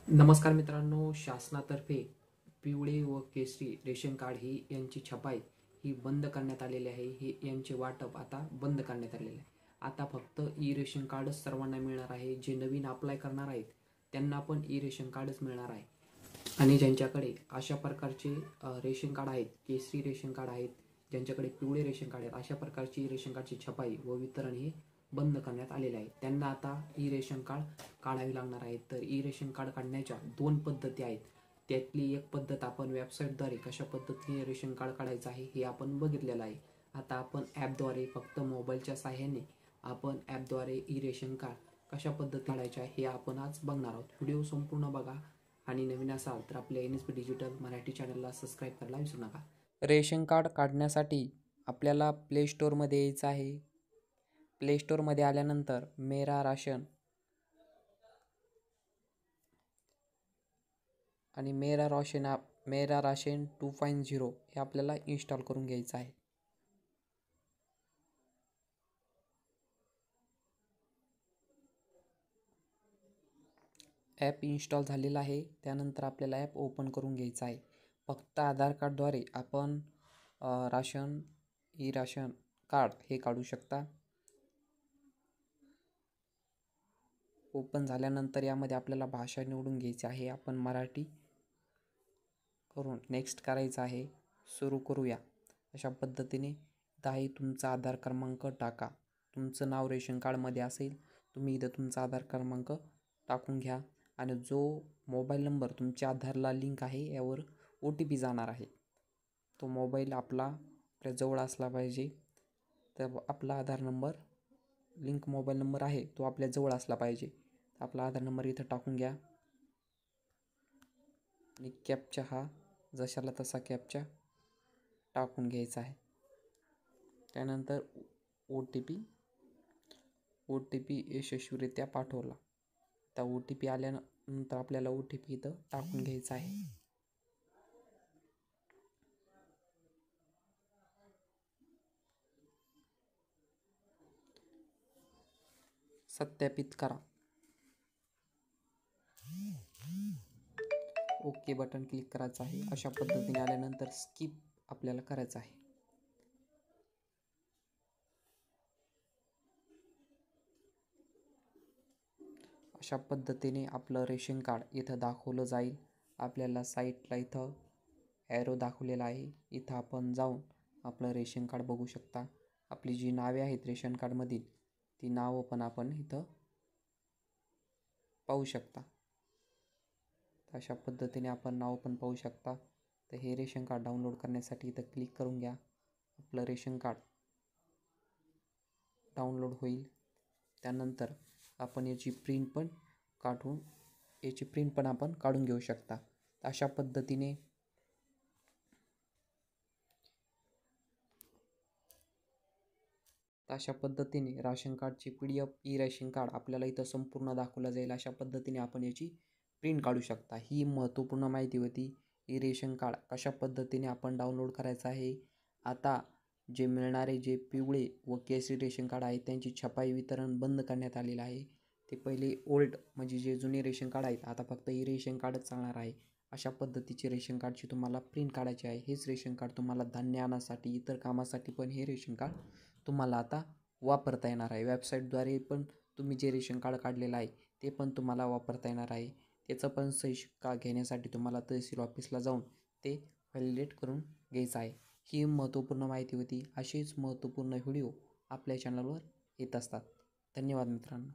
नमस्कार मित्रांनो, शासनातर्फे पिवळे व केसरी रेशन कार्ड ही यांची छपाई ही बंद करण्यात आलेली आहे. हे यांचे वाटप आता बंद करण्यात आलेले आहे. आता फक्त ई रेशन कार्डच सर्वांना मिळणार आहे. जे नवीन अप्लाय करणार आहेत त्यांना पण ई रेशन कार्डच मिळणार आहे. आणि ज्यांच्याकडे अशा प्रकारचे रेशन कार्ड आहेत, केसरी रेशन कार्ड आहेत, ज्यांच्याकडे पिवळे रेशन कार्ड आहेत, अशा प्रकारची रेशन कार्डची छपाई व वितरण हे बंद करण्यात आलेले आहे. त्यांना आता ई रेशन कार्ड काढावी लागणार आहे. तर ई रेशन कार्ड काढण्याच्या दोन पद्धती आहेत. त्यातली एक पद्धत आपण वेबसाईटद्वारे कशा पद्धतीने रेशन कार्ड काढायचं आहे हे आपण बघितलेलं आहे. आता आपण ॲपद्वारे फक्त मोबाईलच्या साहाय्याने आपण ॲपद्वारे ई रेशन कार्ड कशा पद्धती काढायचे आहे हे आपण आज बघणार आहोत. व्हिडिओ संपूर्ण बघा आणि नवीन असाल तर आपल्या NSP डिजिटल मराठी चॅनलला सबस्क्राईब करायला विसरू नका. रेशन कार्ड काढण्यासाठी आपल्याला प्ले स्टोअरमध्ये यायचं आहे. प्ले स्टोअरमध्ये आल्यानंतर मेरा राशन आणि मेरा राशन 2.0 हे आपल्याला इन्स्टॉल करून घ्यायचं आहे. ॲप इन्स्टॉल झालेला आहे. त्यानंतर आपल्याला ॲप ओपन करून घ्यायचं आहे. फक्त आधार कार्डद्वारे आपण ई राशन कार्ड हे काढू शकता. ओपन झाल्यानंतर यामध्ये आपल्याला भाषा निवडून घ्यायची आहे. आपण मराठी करून नेक्स्ट करायचं आहे. सुरू करूया. अशा पद्धतीने इथं तुमचा आधार क्रमांक टाका. तुमचं नाव रेशन कार्डमध्ये असेल, तुम्ही इथं तुमचा आधार क्रमांक टाकून घ्या आणि जो मोबाईल नंबर तुमच्या आधारला लिंक आहे यावर OTP जाणार आहे. तो मोबाईल आपल्या जवळ असला पाहिजे. तर आपला आधार नंबर लिंक मोबाईल नंबर आहे तो आपल्या जवळ असला पाहिजे. आपला आधार नंबर इथं टाकून घ्या आणि कॅप्चा हा जशाला तसा कॅप्चा टाकून घ्यायचा आहे. त्यानंतर OTP यशस्वीरित्या पाठवला. आता OTP आल्यानंतर आपल्याला OTP इथं टाकून घ्यायचा आहे. सत्यापित करा. ओके बटन क्लिक करायचं आहे. अशा पद्धतीने आल्यानंतर स्किप आपल्याला करायचं आहे. अशा पद्धतीने आपलं रेशन कार्ड इथं दाखवलं जाईल. आपल्याला साईटला इथं ॲरो दाखवलेला आहे. इथं आपण जाऊन आपलं रेशन कार्ड बघू शकता. आपली जी नावे आहेत रेशन कार्डमधील ती नावं पण आपण इथं पाहू शकता. अशा पद्धतीने आपण नाव पण पाहू शकता. तर हे रेशन कार्ड डाउनलोड करण्यासाठी इथं क्लिक करून घ्या. आपलं रेशन कार्ड डाउनलोड होईल. त्यानंतर आपण याची प्रिंट पण आपण काढून घेऊ शकता. अशा पद्धतीने राशन कार्डची PDF ई रेशन कार्ड आपल्याला इथं संपूर्ण दाखवलं जाईल. अशा पद्धतीने आपण याची प्रिंट काढू शकता. ही महत्त्वपूर्ण माहिती होती. ई रेशन कार्ड कशा पद्धतीने आपण डाउनलोड करायचं आहे. आता जे मिळणारे जे पिवळे व केसरी रेशन कार्ड आहे त्यांची छपाई वितरण बंद करण्यात आलेलं आहे. ते पहिले ओल्ड म्हणजे जे जुने रेशन कार्ड आहेत आता फक्त ई रेशन कार्डच चालणार आहे. अशा पद्धतीचे रेशन कार्डची तुम्हाला प्रिंट काढायची आहे. हेच रेशन कार्ड तुम्हाला धान्य आणण्यासाठी इतर कामासाठी पण हे रेशन कार्ड तुम्हाला आता वापरता येणार आहे. वेबसाईटद्वारे पण तुम्ही जे रेशन कार्ड काढलेलं आहे ते पण तुम्हाला वापरता येणार आहे. त्याचं पण सही शिक्का घेण्यासाठी तुम्हाला तहसील ऑफिसला जाऊन ते व्हॅलिडेट करून घ्यायचं आहे. ही महत्त्वपूर्ण माहिती होती. अशीच महत्त्वपूर्ण व्हिडिओ आपल्या चॅनलवर येत असतात. धन्यवाद मित्रांनो.